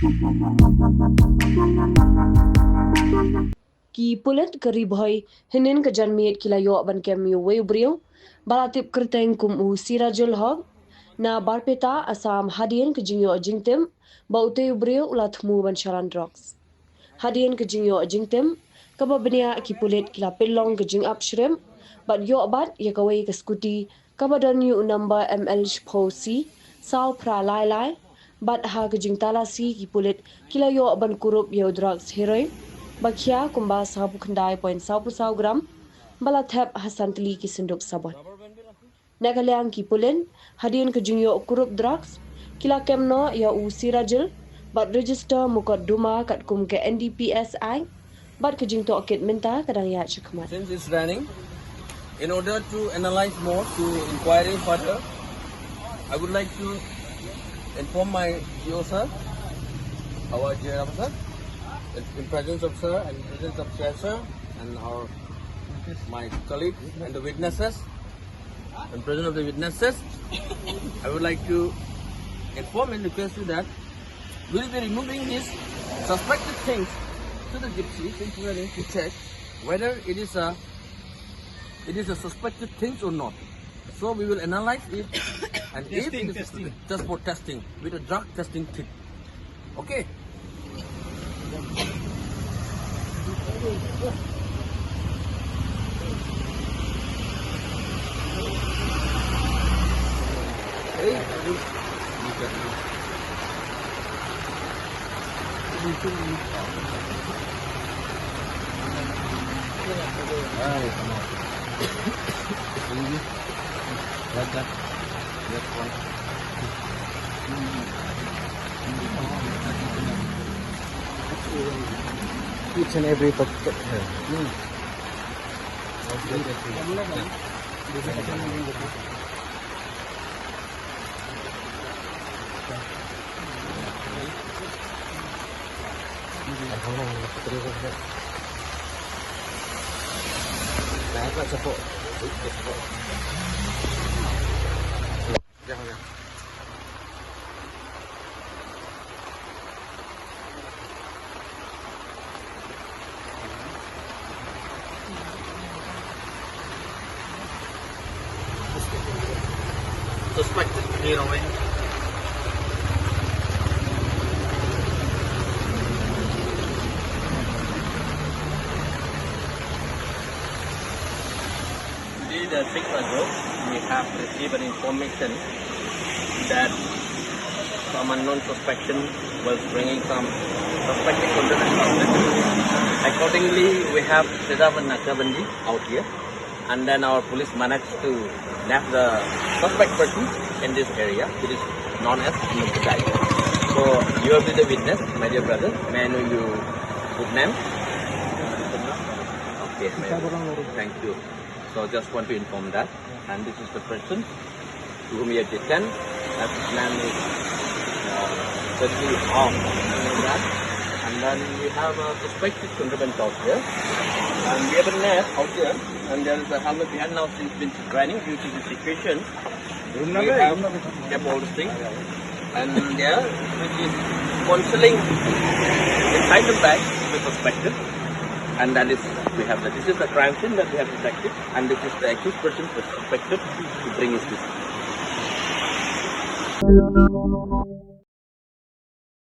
Ki Pulit ke Ribhoi hinin ke janmiet kilayo ban kemi weu brio balatip kerteng kum u Sirajul hog na barpeta asam hadien ke jingyo jingtem baute brio ulatmu ban shalan drogs hadien ke jingyo jingtem kaba benia Ki Pulit kila pelong ke jing up shrim bat yo bat ye kawai ke skuti kaba don yu number ml posi sau pra lai lai bat ha ke jing talasi Ki Pulit kila yo ban kurup yo drugs heroine Khia 49.44 gram bala thep hasantli ki Synduk Sabon. Meghalaya ki Pulit hadin ke jingyo Kurup drugs kila kemno ya u Sirajul bat register mukot duma kat kum ke NDPS Act bat ke jingto akit minta kadang ya chakmat. Since it's running, in order to analyze more, to inquiry further, I would like to inform my GO sir, our GO officer, in presence of sir and in presence of chair sir and my colleagues and the witnesses, in presence of the witnesses, I would like to inform and request you that we will be removing these suspected things to the gypsy to check whether it is a suspected things or not. So we will analyze it and if it is just for testing with a drug testing kit. Okay. Each and every pocket. Suspected heroine. Today, 6 ago, we have received an information that some unknown suspicion was bringing some suspected content. Accordingly, we have set up a nakabandi out here, and then our police managed to nab the suspect person in this area, which is known as Umlyngkdait. So you will be the witness, my dear brother. May I know your good name? Okay, thank you. So just want to inform that, and this is the person to whom we have detained. As his name is certainly off, and then we have a suspected contraband out here, and we have a net out there, and there is a helmet behind. Now since been training due to the situation, we have kept all the things, and there which is counseling inside the bag with suspected, and that is we have that this is the crime scene that we have detected, and this is the accused person suspected to bring his business.